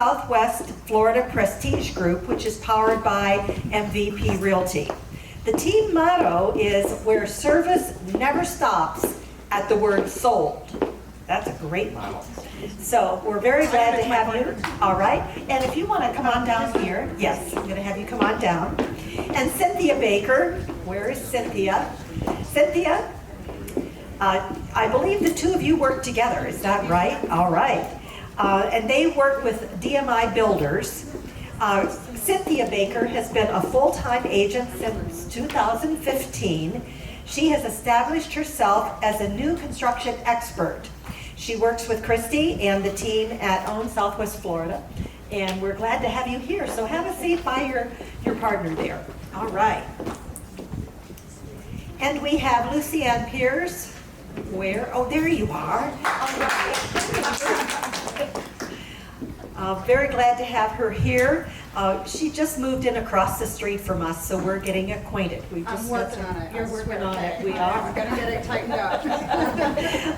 Southwest Florida Prestige Group, which is powered by MVP Realty. The team motto is where service never stops at the word sold. That's a great motto. So we're very glad to have you. All right. And if you want to come on down here, yes, I'm going to have you come on down. And Cynthia Baker, where is Cynthia? Cynthia, I believe the two of you work together. Is that right? All right. And they work with DMI Builders. Cynthia Baker has been a full-time agent since 2015. She has established herself as a new construction expert. She works with Christy and the team at Own Southwest Florida, and we're glad to have you here. So have a seat by your partner there. All right. And we have Lucy Ann Pierce. Where? Oh, there you are. All right. Very glad to have her here. She just moved in across the street from us, so we're getting acquainted. I'm working on it. You're working on it. We are. I'm going to get it tightened up.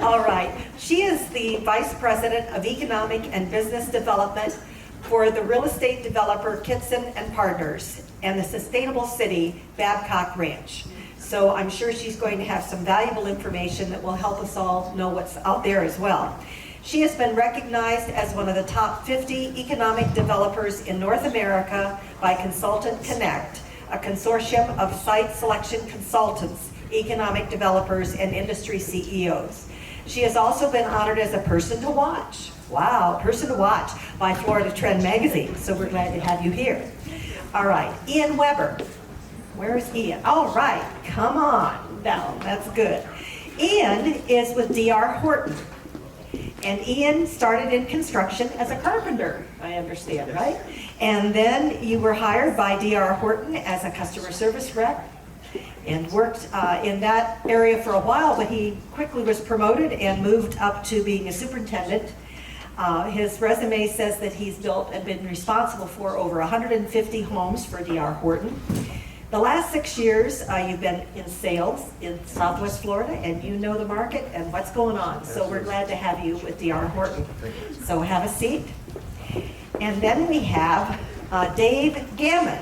All right. She is the Vice President of Economic and Business Development for the real estate developer Kitson and Partners and the Sustainable City Babcock Ranch. So I'm sure she's going to have some valuable information that will help us all know what's out there as well. She has been recognized as one of the top 50 economic developers in North America by Consultant Connect, a consortium of site selection consultants, economic developers, and industry CEOs. She has also been honored as a person to watch. Wow, person to watch by Florida Trend Magazine. So we're glad to have you here. All right, Ian Weber. Where's Ian? All right, come on down. That's good. Ian is with D.R. Horton. And Ian started in construction as a carpenter, I understand, right? And then you were hired by D.R. Horton as a customer service rep and worked in that area for a while, but he quickly was promoted and moved up to being a superintendent. His resume says that he's built and been responsible for over 150 homes for D.R. Horton. The last 6 years, you've been in sales in Southwest Florida, and you know the market and what's going on. So we're glad to have you with D.R. Horton. So have a seat. And then we have Dave Gammon.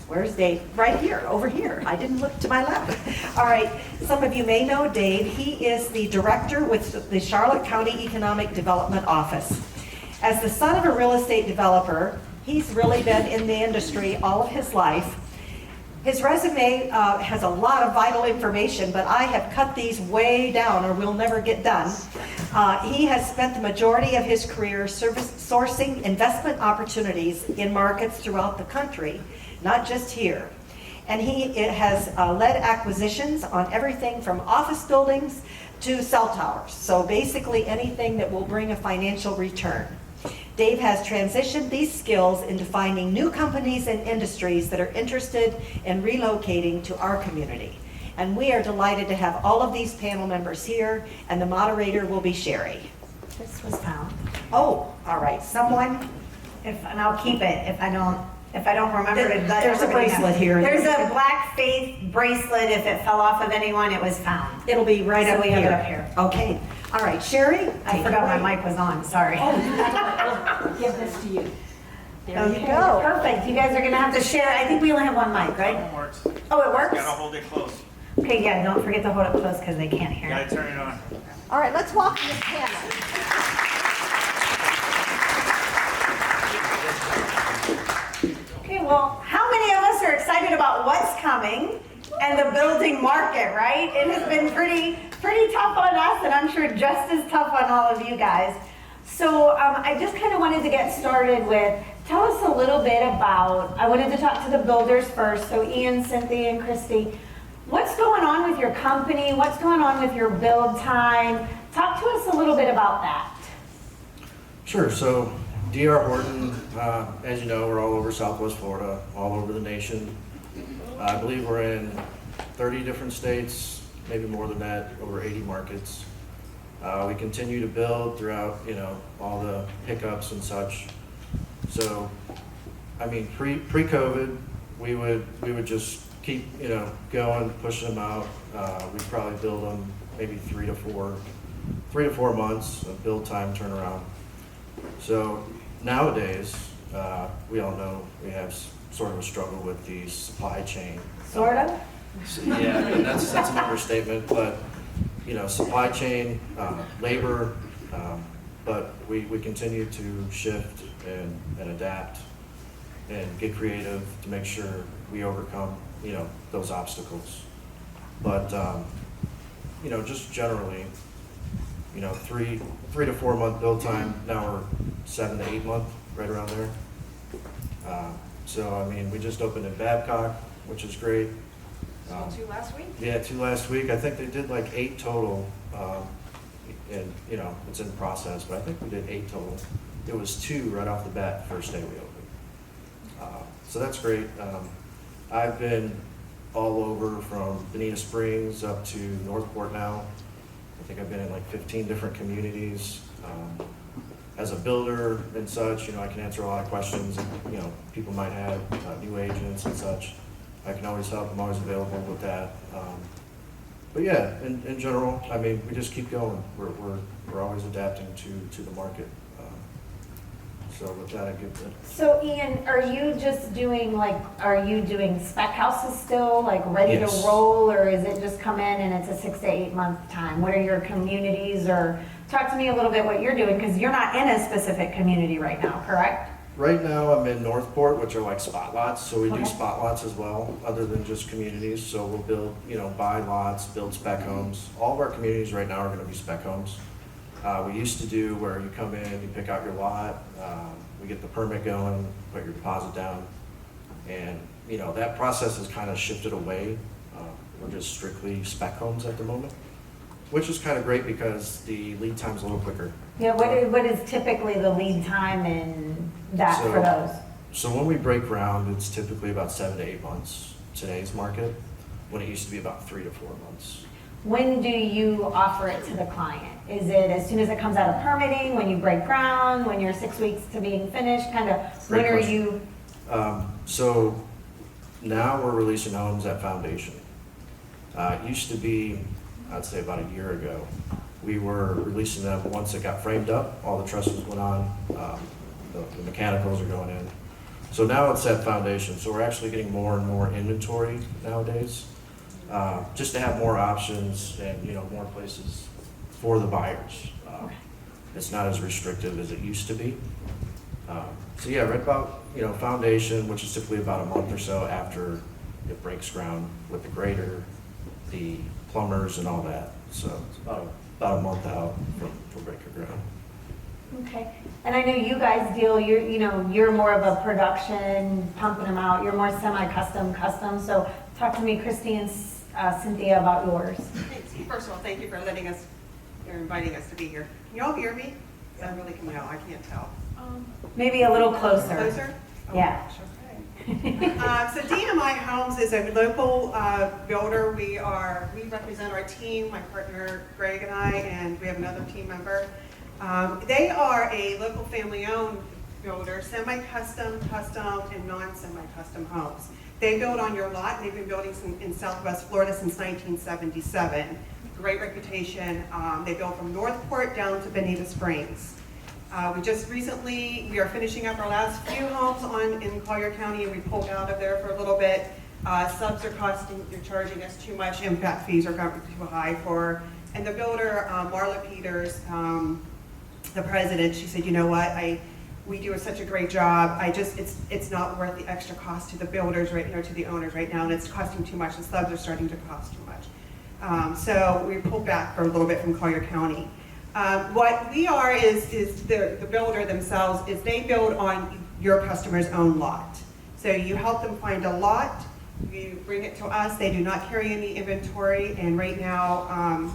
Where's Dave? Right here, over here. I didn't look to my left. All right, some of you may know Dave. He is the director with the Charlotte County Economic Development Office. As the son of a real estate developer, he's really been in the industry all of his life. His resume has a lot of vital information, but I have cut these way down or we'll never get done. He has spent the majority of his career sourcing investment opportunities in markets throughout the country, not just here. And he has led acquisitions on everything from office buildings to cell towers. So basically anything that will bring a financial return. Dave has transitioned these skills into finding new companies and industries that are interested in relocating to our community. And we are delighted to have all of these panel members here, and the moderator will be Sherry. This was found. Oh, all right, someone? And I'll keep it if I don't remember to let There's a everybody know. bracelet here. There's a Black Faith bracelet. If it fell off of anyone, it was found. It'll be right So up we here. have it up here. Okay, all right, Sherry? I forgot my mic was on, sorry. Give this to you. There Okay, you go. perfect. You guys are gonna have to share. I think we only have one mic, right? It works. Oh, it works? Gotta hold it close. Okay, yeah, don't forget to hold it close because they can't hear. Gotta turn it on. All right, let's welcome this panel. Okay, well, how many of us are excited about what's coming and the building market, right? It has been pretty tough on us, and I'm sure just as tough on all of you guys. So I just kind of wanted to get started with, tell us a little bit about, I wanted to talk to the builders first, so Ian, Cynthia, and Christy. What's going on with your company? What's going on with your build time? Talk to us a little bit about that. Sure. So D.R. Horton, as you know, we're all over Southwest Florida, all over the nation. I believe we're in 30 different states, maybe more than that, over 80 markets. We continue to build throughout, all the hiccups and such. So, I mean, pre-COVID, we would just keep, going, pushing them out. We'd probably build them maybe 3 to 4 months of build time turnaround. So nowadays, we all know we have sort of a struggle with the supply chain. Sort of? So, yeah, I mean, that's an understatement, but, you know, supply chain, labor, but we continue to shift and adapt and get creative to make sure we overcome, you know, those obstacles. But, you know, just generally, you know, 3 to 4 month build time, now we're 7 to 8 month, right around there. So, I mean, we just opened in Babcock, which is great. Sold 2 last week? Yeah, 2 last week. I think they did like 8 total. And, you know, it's in process, but I think we did 8 total. It was 2 right off the bat, first day we opened. So that's great. I've been all over from Bonita Springs up to Northport now. I think I've been in like 15 different communities. As a builder and such, you know, I can answer a lot of questions, you know, people might have, new agents and such. I can always help, I'm always available with that. But yeah, in general, I mean, we just keep going. We're always adapting to the market. So with that, I give the. So Ian, are you just doing are you doing spec houses still, like ready Yes. to roll, or is it just come in and it's a 6 to 8 month time? What are your communities, or talk to me a little bit what you're doing, because you're not in a specific community right now, correct? Right now, I'm in Northport, which are like spot lots, so we do Okay. spot lots as well, other than just communities. So we'll build, you know, buy lots, build spec homes. All of our communities right now are gonna be spec homes. We used to do where you come in, you pick out your lot, we get the permit going, put your deposit down. And, you know, that process has kind of shifted away. We're just strictly spec homes at the moment, which is kind of great because the lead time's a little quicker. Yeah, what is typically the lead time in that for So- those? So when we break ground, it's typically about 7 to 8 months, today's market, when it used to be about 3 to 4 months. When do you offer it to the client? Is it as soon as it comes out of permitting, when you break ground, when you're 6 weeks to being finished, kind of, when Great are question. you? So now we're releasing homes at foundation. It used to be, I'd say about a year ago, we were releasing them once it got framed up, all the trusses went on, the mechanicals are going in. So now it's at foundation, so we're actually getting more and more inventory nowadays, just to have more options and, you know, more places for the buyers. It's not as restrictive as it used to be. So yeah, right about, you know, foundation, which is typically about a month or so after it breaks ground with the grader, the plumbers and all that. So it's about a month out from break of ground. Okay, and I know you guys deal, you're more of a production, pumping them out, you're more semi-custom, so talk to me, Christy and Cynthia, about yours. Thanks. First of all, thank you for letting us, or inviting us to be here. Can y'all hear me? I really can now, I can't tell. Maybe a little closer. Closer? Oh, Yeah. gosh, okay. So DMI Homes is a local builder. We represent our team, my partner Greg and we have another team member. They are a local family-owned builder, semi-custom, custom, and non-semi-custom homes. They build on your lot, and they've been building in Southwest Florida since 1977. Great reputation. They build from Northport down to Bonita Springs. We are finishing up our last few homes in Collier County, and we pulled out of there for a little bit. Subs are they're charging us too much, impact fees are too high and the builder, Marla Peters, the president, she said, you know what, we do such a great job, it's not worth the extra cost to the builders right now, to the owners right now, and it's costing too much, the subs are starting to cost too much. So we pulled back for a little bit from Collier County. What we are is the builder themselves, is they build on your customer's own lot. So you help them find a lot, you bring it to us, they do not carry any inventory, and right now,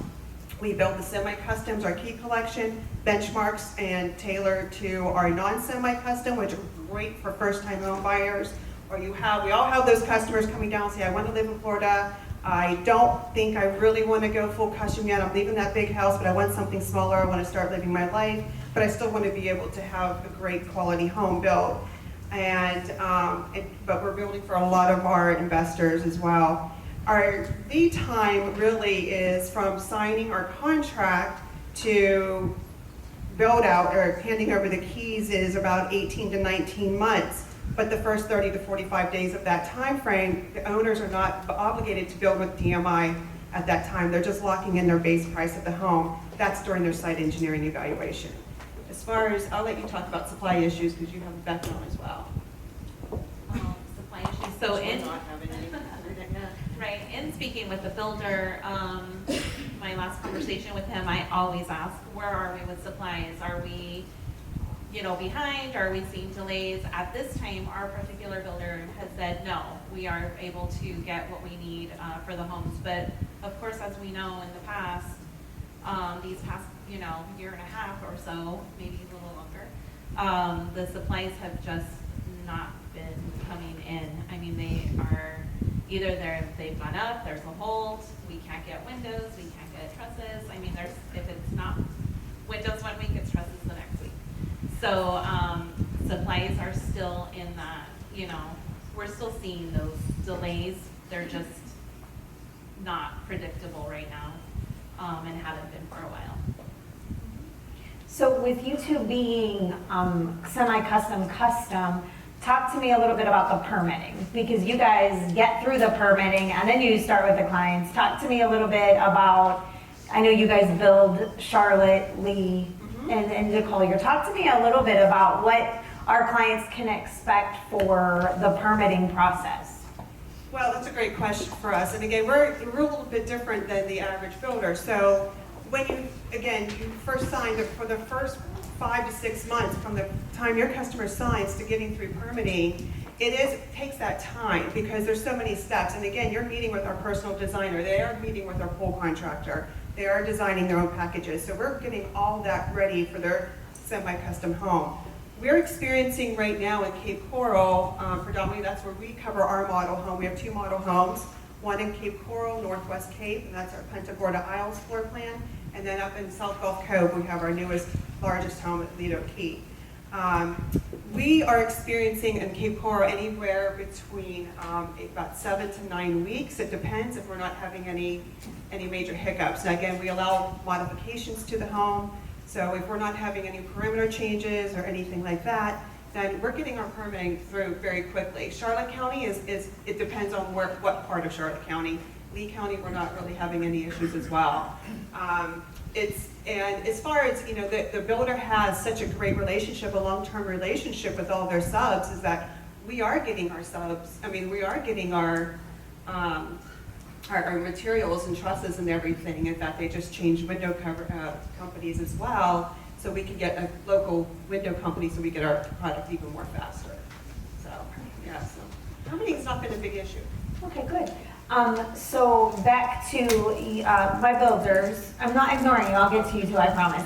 we build the semi-customs, our key collection, benchmarks, and tailored to our non-semi-custom, which are great for first-time home buyers. We all have those customers coming down and say, I want to live in Florida. I don't think I really want to go full custom yet. I'm leaving that big house, but I want something smaller. I want to start living my life, but I still want to be able to have a great quality home built. But we're building for a lot of our investors as well. Our lead time really is from signing our contract to build out or handing over the keys is about 18 to 19 months. But the first 30 to 45 days of that time frame, the owners are not obligated to build with DMI at that time. They're just locking in their base price of the home. That's during their site engineering evaluation. As far as, I'll let you talk about supply issues because you have a background as well. Supply issues. So in, Not having any. right, in speaking with the builder, my last conversation with him, I always ask, where are we with supplies? Are we, behind? Are we seeing delays? At this time, our particular builder has said, no, we are able to get what we need for the homes. But of course, as we know in the past, these past, year and a half or so, maybe a little longer, the supplies have just not been coming in. I mean, they are either they've gone up, there's a hold, we can't get windows, we can't get trusses. I mean, if it's not windows 1 week, it's trusses the next week. So supplies are still in that, we're still seeing those delays. They're just not predictable right now, and haven't been for a while. So with you two being semi-custom, custom, talk to me a little bit about the permitting, because you guys get through the permitting and then you start with the clients. Talk to me a little bit about, I know you guys build Charlotte, Lee, and DeCollier. Talk to me a little bit about what our clients can expect for the permitting process. Well, that's a great question for us. And again, we're a little bit different than the average builder. So when you first sign, for the first 5 to 6 months from the time your customer signs to getting through permitting, it takes that time because there's so many steps. And again, you're meeting with our personal designer. They are meeting with our pool contractor. They are designing their own packages. So we're getting all that ready for their semi-custom home. We're experiencing right now in Cape Coral, predominantly that's where we cover our model home. We have 2 model homes, one in Cape Coral, Northwest Cape, and that's our Punta Gorda Isles floor plan. And then up in South Gulf Cove, we have our newest, largest home at Lido Key. We are experiencing in Cape Coral anywhere between about 7 to 9 weeks. It depends if we're not having any major hiccups. Now again, we allow modifications to the home. So if we're not having any perimeter changes or anything like that, then we're getting our permitting through very quickly. Charlotte County it depends on what part of Charlotte County. Lee County, we're not really having any issues as well. And as far as, the builder has such a great relationship, a long-term relationship with all their subs, is that we are getting our subs, we are getting our materials and trusses and everything. In fact, they just changed window companies as well, so we can get a local window company so we get our product even more faster. So, yeah, so permitting's not been a big issue. Okay, good. So back to my builders. I'm not ignoring you. I'll get to you too, I promise.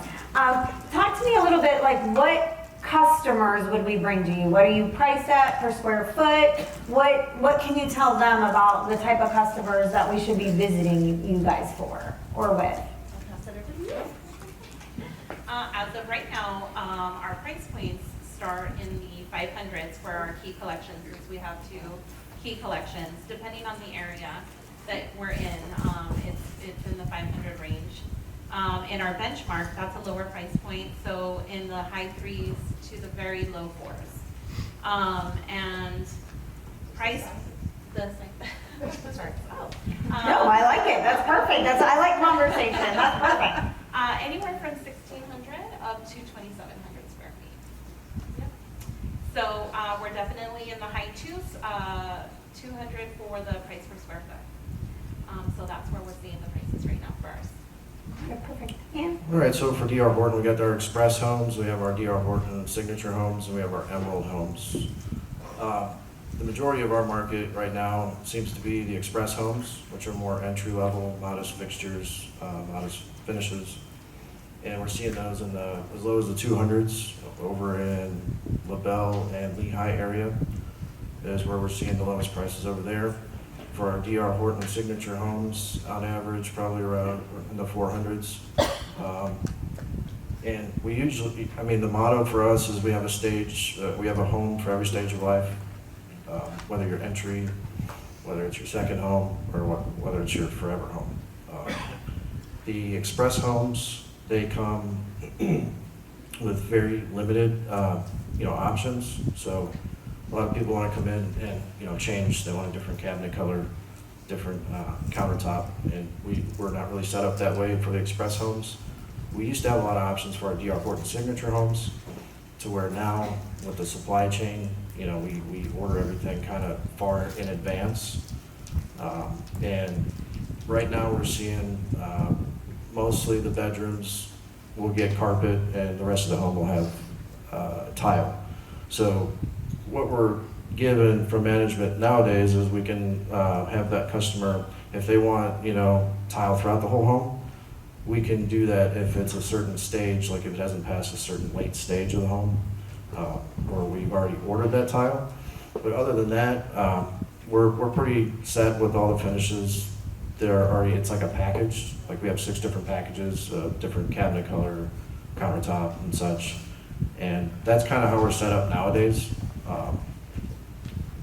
Talk to me a little bit, like what customers would we bring to you? What are you priced at per square foot? What can you tell them about the type of customers that we should be visiting you guys for or with? As of right now, our price points start in the 500s for our key collections, because we have 2 key collections. Depending on the area that we're in, it's in the 500 range. In our benchmark, that's a lower price point, so in the high 3s to the very low 4s. And price, sorry. Oh. No, I like it. That's perfect. I like conversation. That's perfect. Anywhere from 1,600 up to 2,700 square feet. Yep. So we're definitely in the high 2s, 200 for the price per square foot. So that's where we're seeing the prices right now for ours. Okay, perfect. And All right, so for DR Horton, we got our Express homes, we have our DR Horton Signature homes, and we have our Emerald homes. The majority of our market right now seems to be the Express homes, which are more entry-level, modest fixtures, modest finishes. And we're seeing those in as low as the 200s over in LaBelle and Lehigh area is where we're seeing the lowest prices over there. For our DR Horton Signature homes, on average, probably around in the 400s. And we usually, the motto for us is we have a home for every stage of life, whether you're entry, whether it's your second home, or whether it's your forever home. The Express homes, they come with very limited, options. So a lot of people want to come in and, change. They want a different cabinet color, different countertop, and we're not really set up that way for the express homes. We used to have a lot of options for our D.R. Horton signature homes, to where now with the supply chain, we order everything kind of far in advance. And right now we're seeing mostly the bedrooms will get carpet and the rest of the home will have tile. So what we're given from management nowadays is we can have that customer, if they want, tile throughout the whole home, we can do that if it's a certain stage, like if it hasn't passed a certain late stage of the home, or we've already ordered that tile. But other than that, we're pretty set with all the finishes. They're already, it's like a package, like we have 6 different packages, different cabinet color, countertop and such. And that's kind of how we're set up nowadays.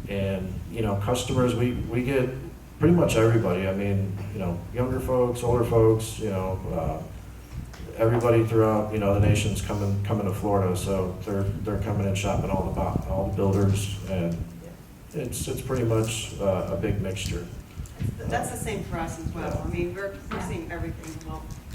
And, customers, we get pretty much everybody. I mean, younger folks, older folks, everybody throughout, the nation's coming to Florida. So they're coming and shopping all the builders, and it's pretty much a big mixture. That's the same for us as well. I mean, we're seeing everything,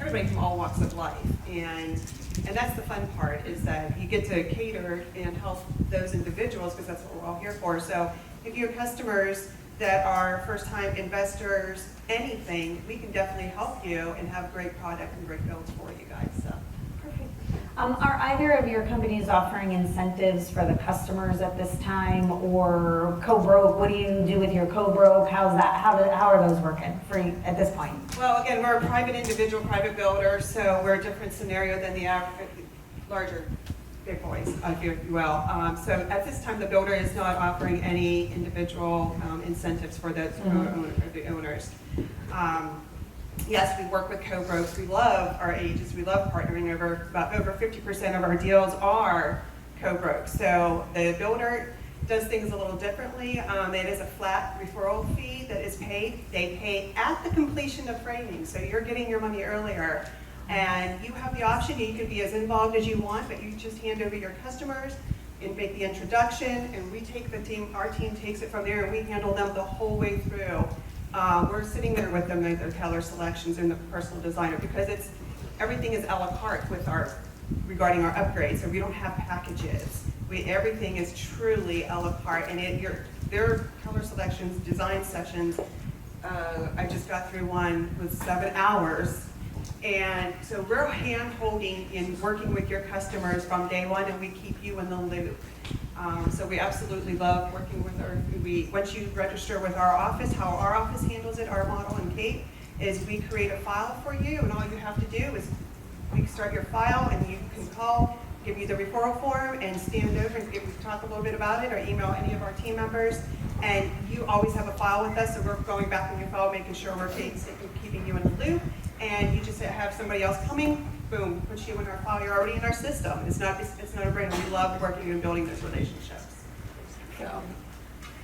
everybody from all walks of life. And that's the fun part, is that you get to cater and help those individuals, because that's what we're all here for. So if you have customers that are first-time investors, anything, we can definitely help you and have great product and great builds for you guys, so. Perfect. Are either of your companies offering incentives for the customers at this time, or co-broke? What do you do with your co-broke? How are those working for you at this point? Well, again, we're a private individual, private builder, so we're a different scenario than the average, larger big boys, if you will. So at this time, the builder is not offering any individual incentives for the owners. Yes, we work with co-brokes. We love our agents. We love partnering. About over 50% of our deals are co-brokes. So the builder does things a little differently. It is a flat referral fee that is paid. They pay at the completion of framing, so you're getting your money earlier. And you have the option, you can be as involved as you want, but you just hand over your customers and make the introduction, and we take our team takes it from there, and we handle them the whole way through. We're sitting there with them, their color selections and the personal designer, because everything is a la carte regarding our upgrades, so we don't have packages. Everything is truly a la carte, and their color selections, design sessions, I just got through one with 7 hours. And so we're hand-holding and working with your customers from day one, and we keep you in the loop. So we absolutely love working with once you register with our office, how our office handles it, our model in Cape, is we create a file for you, and all you have to do is we start your file, and you can call, give you the referral form, and stand over and talk a little bit about it, or email any of our team members. And you always have a file with us, so we're going back in your file, making sure we're keeping you in the loop. And you just have somebody else coming, boom, puts you in our file. You're already in our system. It's not a brainer. We love working and building those relationships.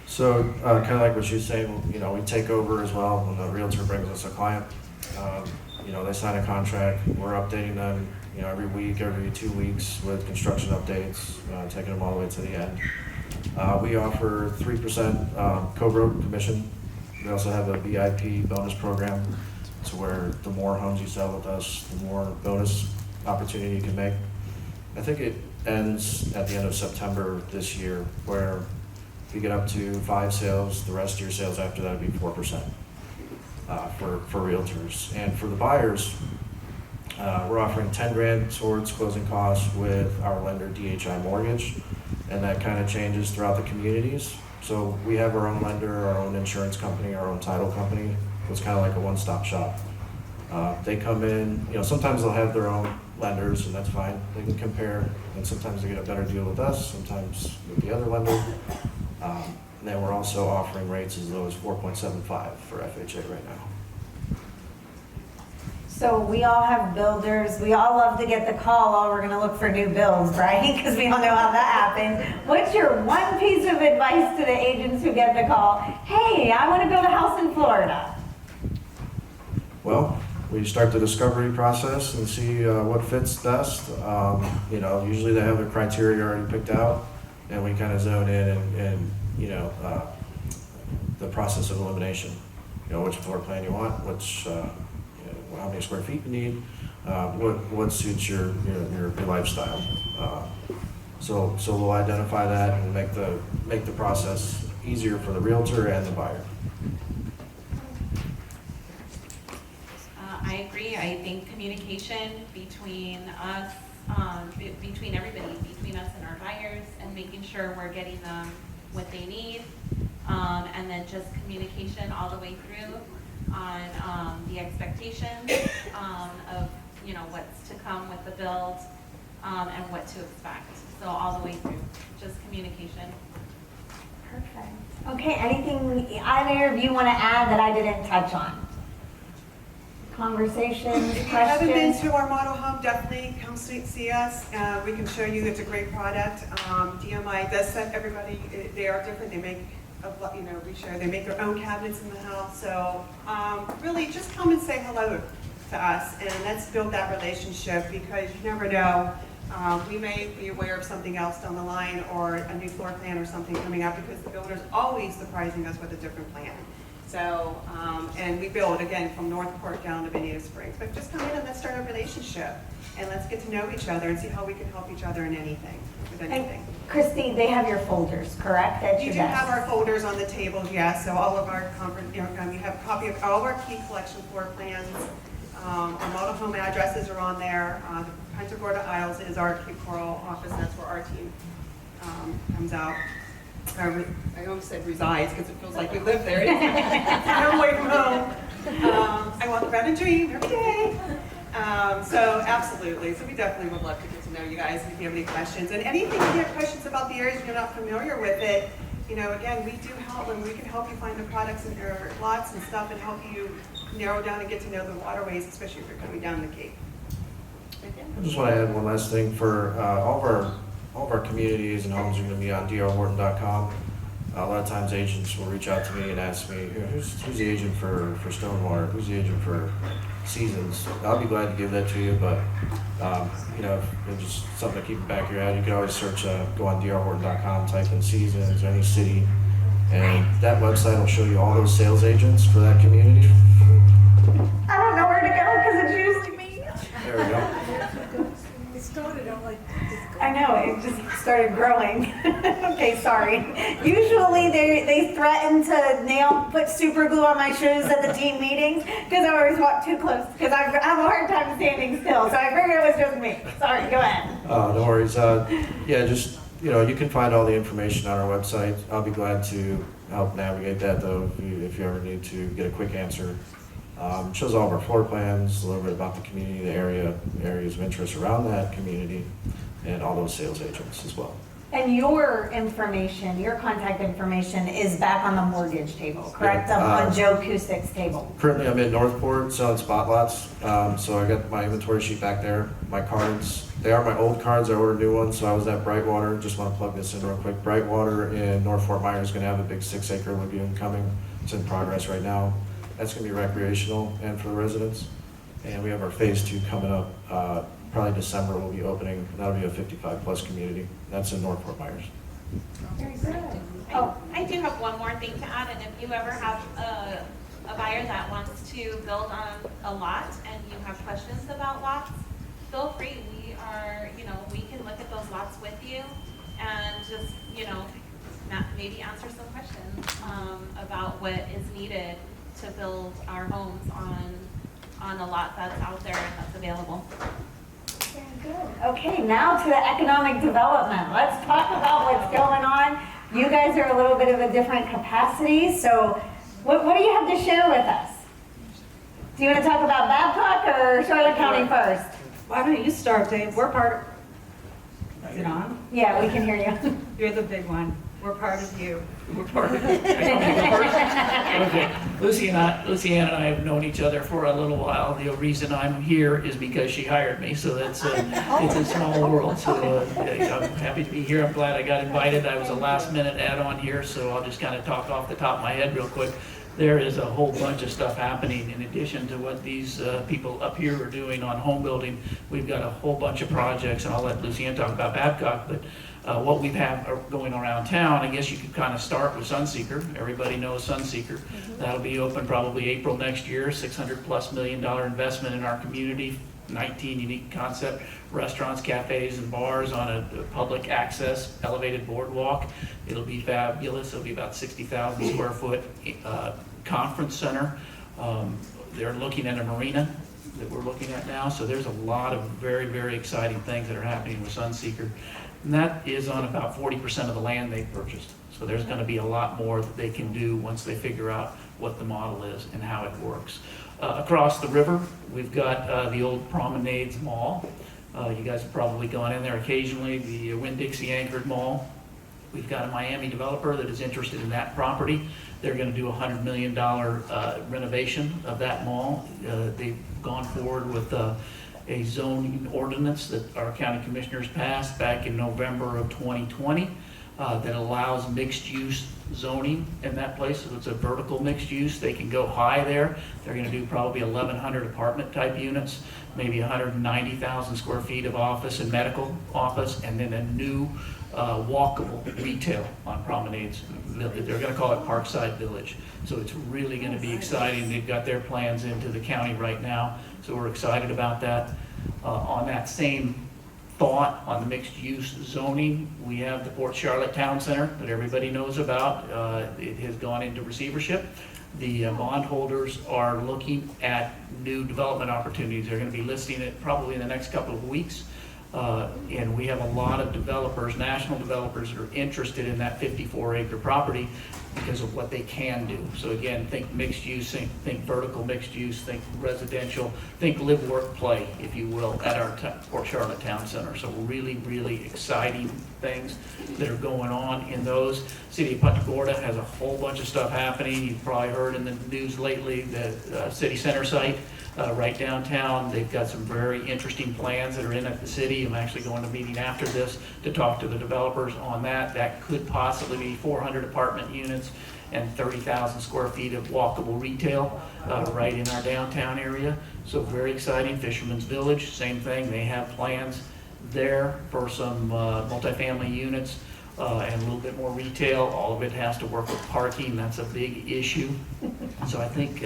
So kind of like what she's saying, we take over as well when the realtor brings us a client. They sign a contract. We're updating them, every week, every 2 weeks with construction updates, taking them all the way to the end. We offer 3% co-broke commission. We also have a VIP bonus program, to where the more homes you sell with us, the more bonus opportunity you can make. I think it ends at the end of September this year, where if you get up to 5 sales, the rest of your sales after that would be 4% for realtors. And for the buyers, we're offering $10,000 towards closing costs with our lender, DHI Mortgage, and that kind of changes throughout the communities. So we have our own lender, our own insurance company, our own title company. It's kind of like a one-stop shop. They come in, sometimes they'll have their own lenders, and that's fine. They can compare, and sometimes they get a better deal with us, sometimes with the other lender. And then we're also offering rates as low as 4.75 for FHA right now. So we all have builders. We all love to get the call, oh, we're going to look for new builds, right? Because we all know how that happens. What's your one piece of advice to the agents who get the call? Hey, I want to build a house in Florida. Well, we start the discovery process and see what fits best. You know, usually they have their criteria already picked out, and we kind of zone in and you know, the process of elimination. You know, which floor plan you want, which, you know, how many square feet you need, what suits your lifestyle. So we'll identify that and make the process easier for the realtor and the buyer. I agree. I think communication between us, between everybody, between us and our buyers, and making sure we're getting them what they need. And then just communication all the way through on the expectations of, you know, what's to come with the build and what to expect. So all the way through, just communication. Perfect. Okay, anything either of you want to add that I didn't touch on? Conversations, If you haven't been questions? to our model home, definitely come see us. We can show you, it's a great product. DMI does set everybody, they are different, they make, you know, they make their own cabinets in the house. So really just come and say hello to us and let's build that relationship, because you never know. We may be aware of something else down the line, or a new floor plan or something coming up, because the builder's always surprising us with a different plan. So, and we build, again, from Northport down to Bonita Springs. But just come in and let's start a relationship, and let's get to know each other and see how we can help each other in anything, with anything. And Christy, they have your folders, correct, at You your do have desk? our folders on the tables, yes, so all of our conference, you know, you have a copy of all of our key collection floor plans. Our model home addresses are on there. The Punta Gorda Isles is our Cape Coral office, that's where our team comes out. I almost said resides, because it feels like we live there. I'm away from home. I walk around and dream every day. So absolutely, so we definitely would love to get to know you guys if you have any questions. And anything, if you have questions about the areas and you're not familiar with it, you know, again, we do help, and we can help you find the products in your lots and stuff, and help you narrow down and get to know the waterways, especially if you're coming down the Cape. I just want to add one last thing for all of our communities and homes are going to be on drhorton.com. A lot of times agents will reach out to me and ask me, who's the agent for Stonewater? Who's the agent for Seasons? I'll be glad to give that to you, but you know, if it's just something to keep in the back of your head, you can always search, go on drhorton.com, type in Seasons, any city, and that website will show you all those sales agents for that community. I don't know where to go because it's usually me. There we go. I know, it just started growing. Okay, sorry. Usually they threaten to put super glue on my shoes at the team meetings because I always walk too close because I have a hard time standing still. So I figured it was just me. Sorry, go ahead. No worries. Yeah, just, you know, you can find all the information on our website. I'll be glad to help navigate that, though, if you ever need to get a quick answer. It shows all of our floor plans, a little bit about the community, the areas of interest around that community, and all those sales agents as well. And your information, your contact information is back on the mortgage table, correct? Yeah, On Joe Cusick's table. Currently, I'm in Northport selling spot lots, so I got my inventory sheet back there. My cards, they are my old cards. I ordered new ones, so I was at Brightwater. Just want to plug this in real quick. Brightwater in North Fort Myers is going to have a big 6-acre lagoon coming. It's in progress right now. That's going to be recreational and for the residents. And we have our phase 2 coming up. Probably December we'll be opening. That'll be a 55+ community. That's in North Fort Myers. Very good. I do have one more thing to add, and if you ever have a buyer that wants to build on a lot and you have questions about lots, feel free. We are, you know, we can look at those lots with you and just, you know, maybe answer some questions about what is needed to build our homes on a lot that's out there and that's available. Very good. Okay, now to the economic development. Let's talk about what's going on. You guys are a little bit of a different capacity, so what do you have to share with us? Do you want to talk about Babcock or Charlotte County first? Why don't you start, Dave? We're part of, is it on? Yeah, we can hear you. You're the big one. We're part of you. We're part of it. Okay. Lucianne and I have known each other for a little while. The reason I'm here is because she hired me, so that's it's a small world. So I'm happy to be here. I'm glad I got invited. I was a last minute add-on here, so I'll just kind of talk off the top of my head real quick. there is a whole bunch of stuff happening in addition to what these people up here are doing on home building. We've got a whole bunch of projects, and I'll let Lucianne talk about Babcock, but what we have going around town, I guess you could kind of start with Sunseeker. Everybody knows Sunseeker. That'll be open probably April next year, $600+ million investment in our community, 19 unique concept restaurants, cafes, and bars on a public access elevated boardwalk. It'll be fabulous. It'll be about 60,000 square foot conference center. They're looking at a marina that we're looking at now. So there's a lot of very, very exciting things that are happening with Sunseeker. And that is on about 40% of the land they've purchased. So there's going to be a lot more that they can do once they figure out what the model is and how it works. Across the river, we've got the old Promenades Mall. You guys have probably gone in there occasionally, the Winn-Dixie anchored mall. We've got a Miami developer that is interested in that property. They're going to do a $100 million renovation of that mall. They've gone forward with a zoning ordinance that our county commissioners passed back in November of 2020 that allows mixed use zoning in that place. So it's a vertical mixed use. They can go high there. They're going to do probably 1,100 apartment type units, maybe 190,000 square feet of office and medical office, and then a new walkable retail on Promenades. They're going to call it Parkside Village. So it's really going to be exciting. They've got their plans into the county right now, so we're excited about that. On that same thought on the mixed use zoning, we have the Port Charlotte Town Center that everybody knows about. It has gone into receivership. The bondholders are looking at new development opportunities. They're going to be listing it probably in the next couple of weeks. And we have a lot of developers, national developers, that are interested in that 54-acre property because of what they can do. So again, think mixed use, think vertical mixed use, think residential, think live, work, play, if you will, at our Port Charlotte Town Center. So really, really exciting things that are going on in those. City of Punta Gorda has a whole bunch of stuff happening. You've probably heard in the news lately, the city center site right downtown. They've got some very interesting plans that are in at the city. I'm actually going to a meeting after this to talk to the developers on that. That could possibly be 400 apartment units and 30,000 square feet of walkable retail right in our downtown area. So very exciting. Fisherman's Village, same thing. They have plans there for some multifamily units and a little bit more retail. All of it has to work with parking. That's a big issue. So I think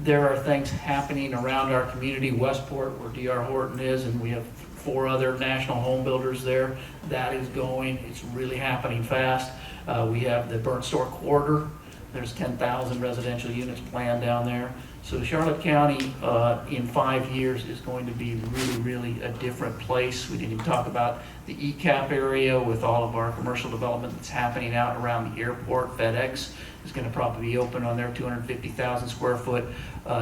there are things happening around our community. Westport, where D.R. Horton is, and we have 4 other national home builders there. That is going. It's really happening fast. We have the Burnt Store Quarter. There's 10,000 residential units planned down there. So Charlotte County in 5 years is going to be really, really a different place. We didn't even talk about the ECAP area with all of our commercial development that's happening out around the airport. FedEx is going to probably be open on their 250,000 square foot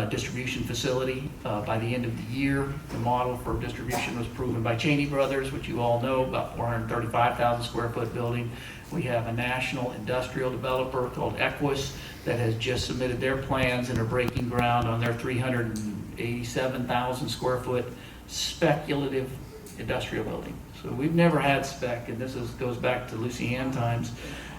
distribution facility by the end of the year. The model for distribution was proven by Cheney Brothers, which you all know, about 435,000 square foot building. We have a national industrial developer called Equus that has just submitted their plans and are breaking ground on their 387,000 square foot speculative industrial building. So we've never had spec, and goes back to Lucianne times.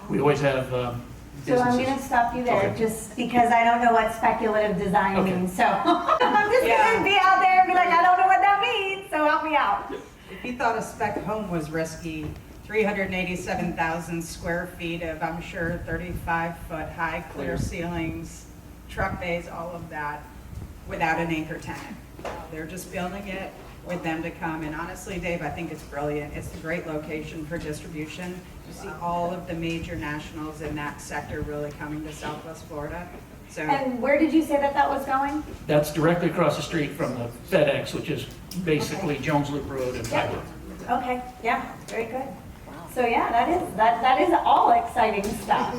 We always have So I'm businesses. gonna stop you there, Okay. just because I don't know what speculative design Okay. means, so. I'm just Yeah. gonna be out there and be like, I don't know what that means, so help me out. If you thought a spec home was risky, 387,000 square feet of, I'm sure, 35-foot high clear ceilings, truck bays, all of that, without an anchor tenant. They're just building it with them to come. And honestly, Dave, I think it's brilliant. It's a great location for distribution. You see all of the major nationals in that sector really coming to Southwest Florida. So, And where did you say that that was going? That's directly across the street from the FedEx, which is basically Jones Loop Road and Piper. Okay, yeah, very good. So yeah, that is all exciting stuff.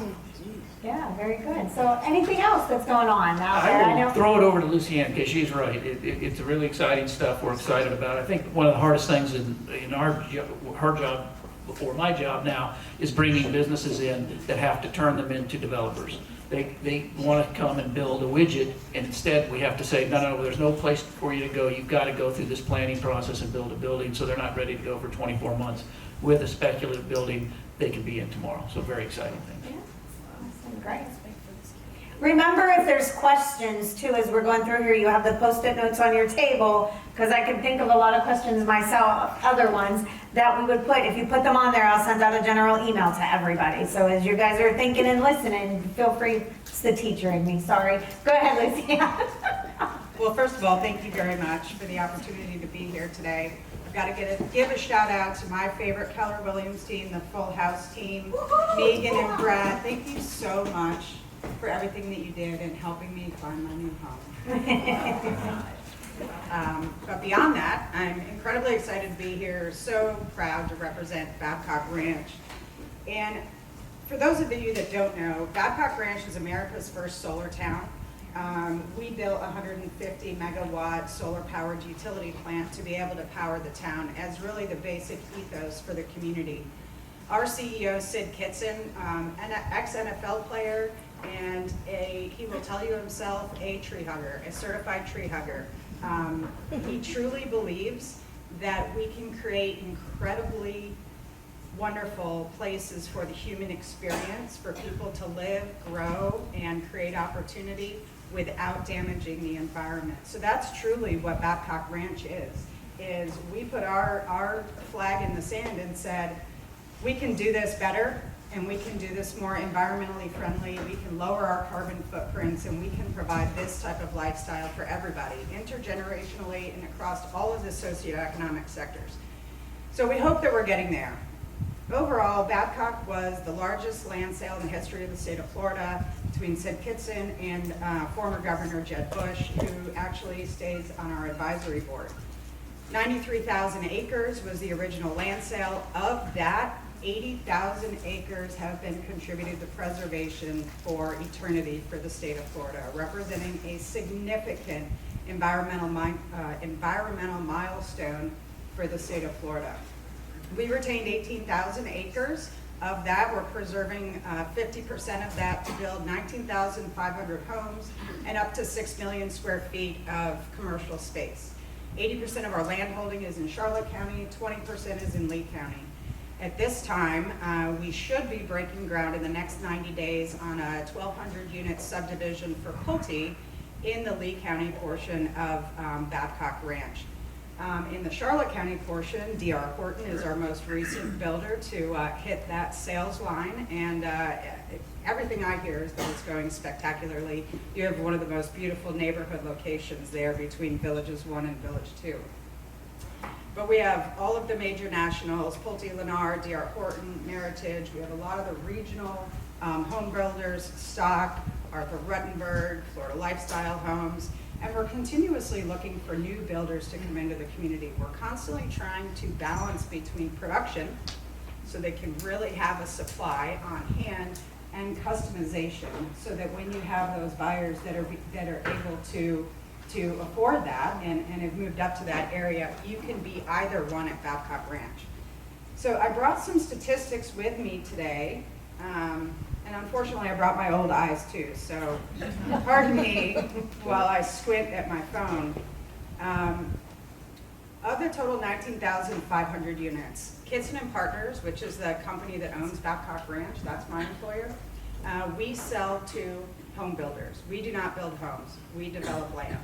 Yeah, very good. So anything else that's going on out there? I will throw it over to Lucianne, because she's right. It's really exciting stuff we're excited about. I think one of the hardest things in her job, before my job now, is bringing businesses in that have to turn them into developers. They want to come and build a widget, and instead we have to say, no, there's no place for you to go. You've got to go through this planning process and build a building, so they're not ready to go for 24 months. With a speculative building, they can be in tomorrow. So very exciting thing. Yeah, awesome, great. Remember, if there's questions too, as we're going through here, you have the Post-it notes on your table, because I can think of a lot of questions myself, other ones, that we would put, if you put them on there, I'll send out a general email to everybody. So as you guys are thinking and listening, feel free, it's the teacher in me, sorry. Go ahead, Lucia. Well, first of all, thank you very much for the opportunity to be here today. I've got to give a shout out to my favorite Keller Williams team, the Full House team, Megan and Brad. Thank you so much for everything that you did in helping me find my new home. But beyond that, I'm incredibly excited to be here, so proud to represent Babcock Ranch. And for those of you that don't know, Babcock Ranch is America's first solar town. We built a 150 megawatt solar powered utility plant to be able to power the town as really the basic ethos for the community. Our CEO, Sid Kitson, an ex-NFL player, and he will tell you himself, a tree hugger, a certified tree hugger. He truly believes that we can create incredibly wonderful places for the human experience, for people to live, grow, and create opportunity without damaging the environment. So that's truly what Babcock Ranch is we put our flag in the sand and said, we can do this better, and we can do this more environmentally friendly, we can lower our carbon footprints, and we can provide this type of lifestyle for everybody, intergenerationally and across all of the socioeconomic sectors. So we hope that we're getting there. Overall, Babcock was the largest land sale in the history of the state of Florida between Sid Kitson and former Governor Jeb Bush, who actually stays on our advisory board. 93,000 acres was the original land sale. Of that, 80,000 acres have been contributed to preservation for eternity for the state of Florida, representing a significant environmental milestone for the state of Florida. We retained 18,000 acres. Of that, we're preserving 50% of that to build 19,500 homes and up to 6 million square feet of commercial space. 80% of our land holding is in Charlotte County, 20% is in Lee County. At this time, we should be breaking ground in the next 90 days on a 1,200 unit subdivision for Pulte in the Lee County portion of Babcock Ranch. In the Charlotte County portion, D.R. Horton is our most recent builder to hit that sales line, and everything I hear is that it's going spectacularly. You have one of the most beautiful neighborhood locations there between Villages 1 and Village 2. But we have all of the major nationals, Pulte, Lennar, D.R. Horton, Meritage. We have a lot of the regional home builders, Stock, Arthur Ruttenberg, Florida Lifestyle Homes. And we're continuously looking for new builders to come into the community. We're constantly trying to balance between production, so they can really have a supply on hand, and customization, so that when you have those buyers that are able to afford that and have moved up to that area, you can be either one at Babcock Ranch. So I brought some statistics with me today. And unfortunately, I brought my old eyes too, so pardon me while I squint at my phone. Of the total 19,500 units, Kitson & Partners, which is the company that owns Babcock Ranch, that's my employer, we sell to home builders. We do not build homes, we develop land.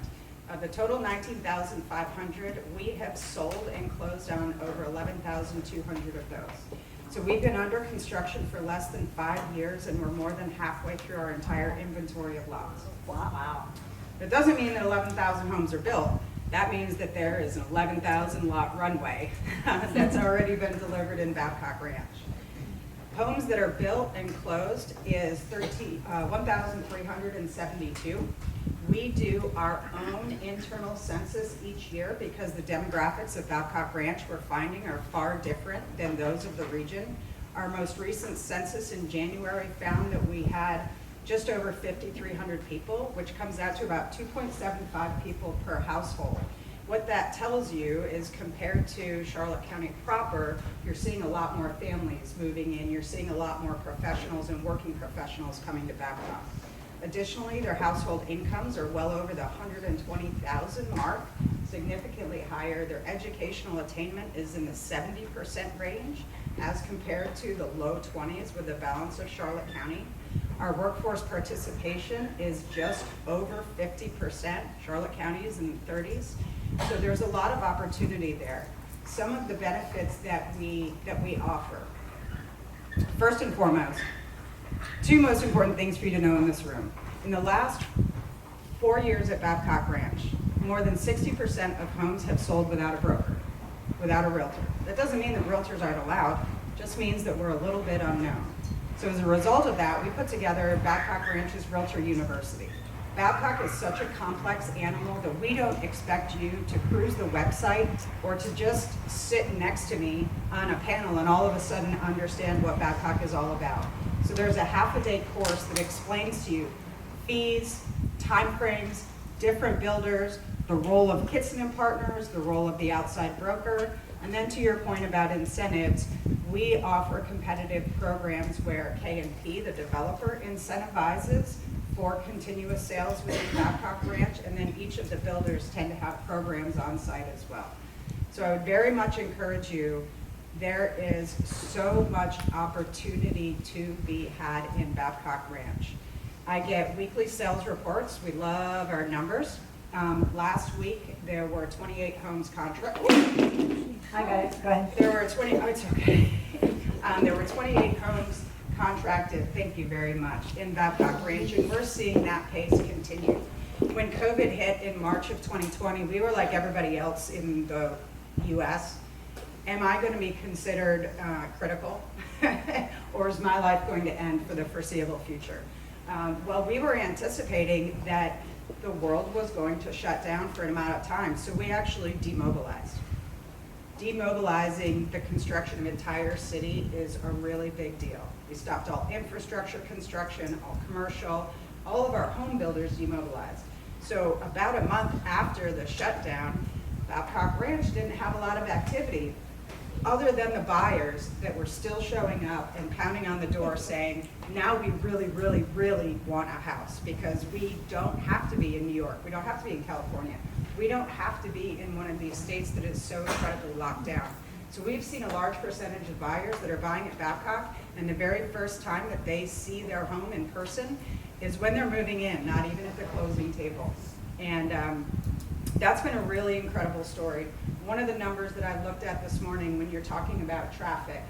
Of the total 19,500, we have sold and closed on over 11,200 of those. So we've been under construction for less than 5 years, and we're more than halfway through our entire inventory of lots. Wow. That doesn't mean that 11,000 homes are built. That means that there is an 11,000 lot runway that's already been delivered in Babcock Ranch. Homes that are built and closed is 1,372. We do our own internal census each year because the demographics of Babcock Ranch we're finding are far different than those of the region. Our most recent census in January found that we had just over 5,300 people, which comes out to about 2.75 people per household. What that tells you is, compared to Charlotte County proper, you're seeing a lot more families moving in, you're seeing a lot more professionals and working professionals coming to Babcock. Additionally, their household incomes are well over the 120,000 mark, significantly higher. Their educational attainment is in the 70% range as compared to the low 20s with the balance of Charlotte County. Our workforce participation is just over 50%. Charlotte County is in the 30s. So there's a lot of opportunity there. Some of the benefits that we offer. First and foremost, two most important things for you to know in this room. In the last 4 years at Babcock Ranch, more than 60% of homes have sold without a broker, without a realtor. That doesn't mean that realtors aren't allowed, it just means that we're a little bit unknown. So as a result of that, we put together Babcock Ranch's Realtor University. Babcock is such a complex animal that we don't expect you to cruise the website or to just sit next to me on a panel and all of a sudden understand what Babcock is all about. So there's a half-a-day course that explains to you fees, timeframes, different builders, the role of Kitson and Partners, the role of the outside broker, and then to your point about incentives, we offer competitive programs where K&P, the developer, incentivizes for continuous sales within Babcock Ranch, and then each of the builders tend to have programs on site as well. So I would very much encourage you, there is so much opportunity to be had in Babcock Ranch. I get weekly sales reports. We love our numbers. Last week, there were 28 homes contracted. I got it, go ahead. There were 20, oh, it's okay. There were 28 homes contracted, thank you very much, in Babcock Ranch, and we're seeing that pace continue. When COVID hit in March of 2020, we were like everybody else in the US. Am I going to be considered critical? Or is my life going to end for the foreseeable future? Well, we were anticipating that the world was going to shut down for an amount of time, so we actually demobilized. Demobilizing the construction of an entire city is a really big deal. We stopped all infrastructure construction, all commercial, all of our home builders demobilized. So about a month after the shutdown, Babcock Ranch didn't have a lot of activity other than the buyers that were still showing up and pounding on the door saying, now we really, really, really want a house because we don't have to be in New York. We don't have to be in California. We don't have to be in one of these states that is so incredibly locked down. So we've seen a large percentage of buyers that are buying at Babcock, and the very first time that they see their home in person is when they're moving in, not even at the closing table. And that's been a really incredible story. One of the numbers that I looked at this morning when you're talking about traffic,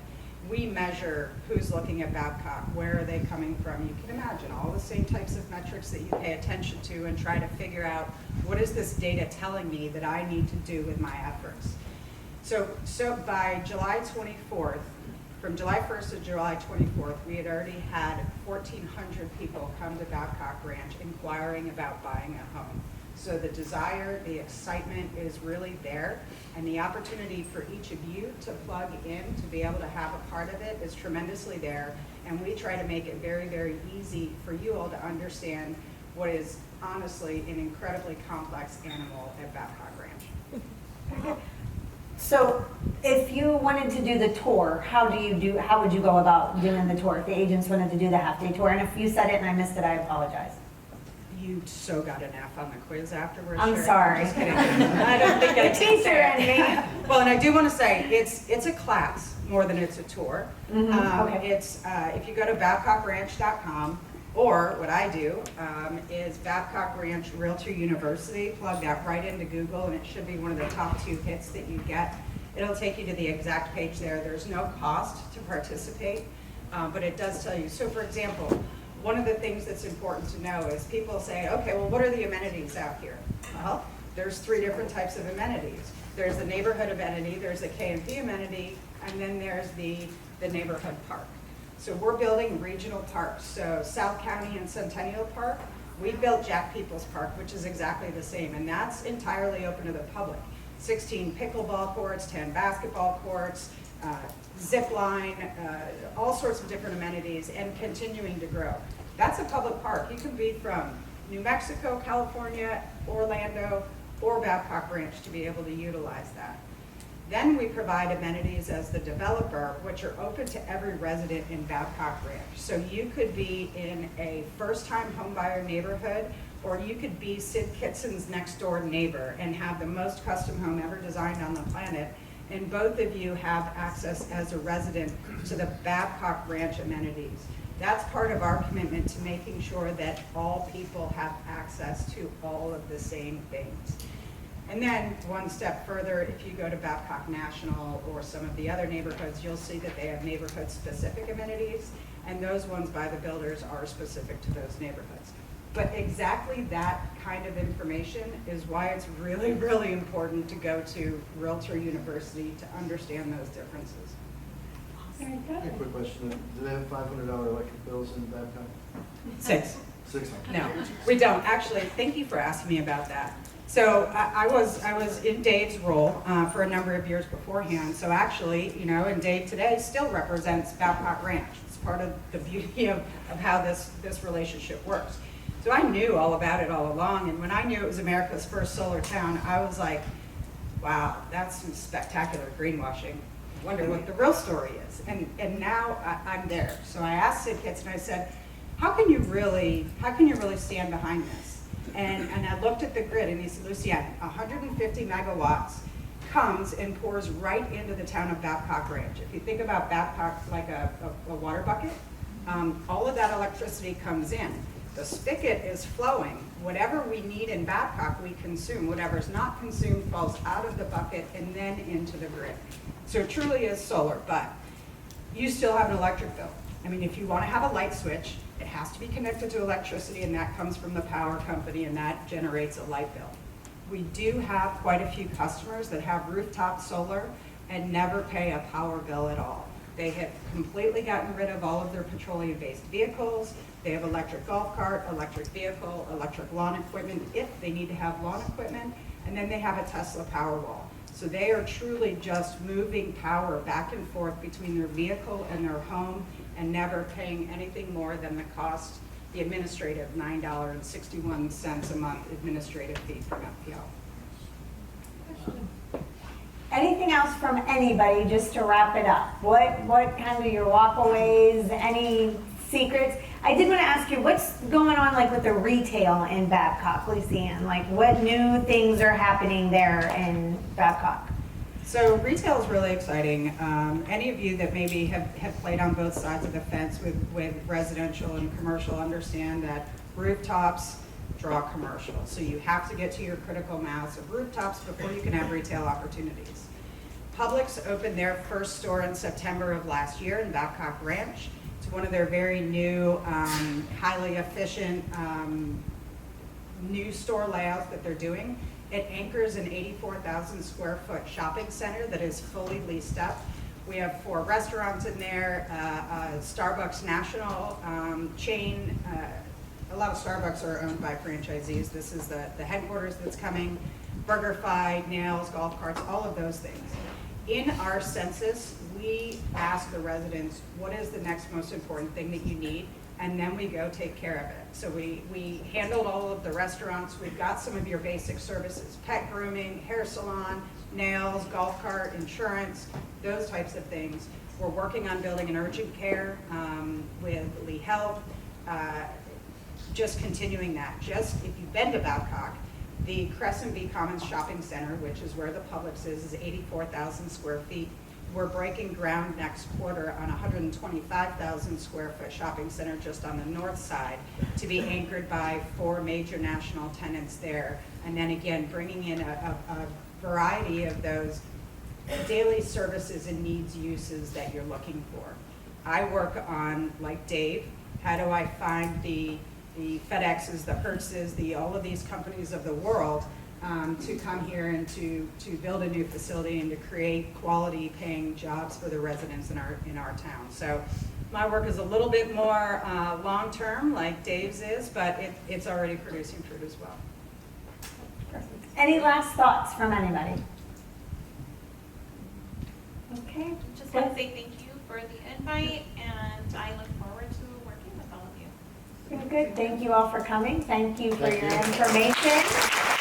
we measure who's looking at Babcock, where are they coming from. You can imagine all the same types of metrics that you pay attention to and try to figure out what is this data telling me that I need to do with my efforts. So by July 24th, from July 1st to July 24th, we had already had 1,400 people come to Babcock Ranch inquiring about buying a home. So the desire, the excitement is really there, and the opportunity for each of you to plug in, to be able to have a part of it is tremendously there, and we try to make it very, very easy for you all to understand what is honestly an incredibly complex animal at Babcock Ranch. So if you wanted to do the tour, how would you go about doing the tour? If the agents wanted to do the half-day tour, and if you said it and I missed it, I apologize. You so got an F on the quiz afterwards. I'm Sharon. sorry. Just kidding. I don't think I The teacher in me. Well, and I do want to say, it's a class more than it's a tour. Okay. It's, if you go to BabcockRanch.com, or what I do is Babcock Ranch Realtor University, plug that right into Google, and it should be one of the top 2 hits that you get. It'll take you to the exact page there. There's no cost to participate, but it does tell you. So for example, one of the things that's important to know is people say, okay, well, what are the amenities out here? Well, there's 3 different types of amenities. There's the neighborhood amenity, there's the K&P amenity, and then there's the neighborhood park. So we're building regional parks. So South County and Centennial Park, we built Jack Peoples Park, which is exactly the same, and that's entirely open to the public. 16 pickleball courts, 10 basketball courts, zip line, all sorts of different amenities, and continuing to grow. That's a public park. You can be from New Mexico, California, Orlando, or Babcock Ranch to be able to utilize that. Then we provide amenities as the developer, which are open to every resident in Babcock Ranch. So you could be in a first-time homebuyer neighborhood, or you could be Sid Kitson's next door neighbor and have the most custom home ever designed on the planet. And both of you have access as a resident to the Babcock Ranch amenities. That's part of our commitment to making sure that all people have access to all of the same things. And then one step further, if you go to Babcock National or some of the other neighborhoods, you'll see that they have neighborhood-specific amenities, and those ones by the builders are specific to those neighborhoods. But exactly that kind of information is why it's really, really important to go to Realtor University to understand those differences. Very A good. quick question, do they have $500 electric bills in Babcock? 6. 600? No, we don't. Actually, thank you for asking me about that. So I was in Dave's role for a number of years beforehand. So actually, you know, and Dave today still represents Babcock Ranch. It's part of the beauty of how this relationship works. So I knew all about it all along. And when I knew it was America's first solar town, I was like, wow, that's some spectacular greenwashing. I wonder what the real story is. And now I'm there. So I asked Sid Kitts and I said, how can you really stand behind this? And I looked at the grid and he said, Lucienne, 150 megawatts comes and pours right into the town of Babcock Ranch. If you think about Babcock like a water bucket, all of that electricity comes in. The spigot is flowing. Whatever we need in Babcock, we consume. Whatever's not consumed falls out of the bucket and then into the grid. So it truly is solar, but you still have an electric bill. I mean, if you want to have a light switch, it has to be connected to electricity, and that comes from the power company, and that generates a light bill. We do have quite a few customers that have rooftop solar and never pay a power bill at all. They have completely gotten rid of all of their petroleum-based vehicles. They have electric golf cart, electric vehicle, electric lawn equipment, if they need to have lawn equipment, and then they have a Tesla Powerwall. So they are truly just moving power back and forth between their vehicle and their home and never paying anything more than the cost, the administrative $9.61 a month administrative fee from FPL. Anything else from anybody, just to wrap it up? What kind of your walkaways, any secrets? I did want to ask you, what's going on like with the retail in Babcock, Lucienne? Like what new things are happening there in Babcock? So retail is really exciting. Any of you that maybe have played on both sides of the fence with residential and commercial understand that rooftops draw commercial. So you have to get to your critical mass of rooftops before you can have retail opportunities. Publix opened their first store in September of last year in Babcock Ranch. It's one of their very new, highly efficient new store layouts that they're doing. It anchors an 84,000 square foot shopping center that is fully leased up. We have 4 restaurants in there, Starbucks national chain. A lot of Starbucks are owned by franchisees. This is the headquarters that's coming. BurgerFi, nails, golf carts, all of those things. In our census, we ask the residents, what is the next most important thing that you need? And then we go take care of it. So we handled all of the restaurants. We've got some of your basic services, pet grooming, hair salon, nails, golf cart, insurance, those types of things. We're working on building an urgent care with Lee Health, just continuing that. Just if you've been to Babcock, the Crescent View Commons Shopping Center, which is where the Publix is 84,000 square feet. We're breaking ground next quarter on a 125,000 square foot shopping center just on the north side to be anchored by 4 major national tenants there. And then again, bringing in a variety of those daily services and needs uses that you're looking for. I work on, like Dave, how do I find the FedExes, the Hertzes, all of these companies of the world to come here and to build a new facility and to create quality paying jobs for the residents in our town. So my work is a little bit more long-term like Dave's is, but it's already producing fruit as well. Any last thoughts from anybody? Okay. Just want to say thank you for the invite, and I look forward to working with all of you. Good. Thank you all for coming. Thank you for your information.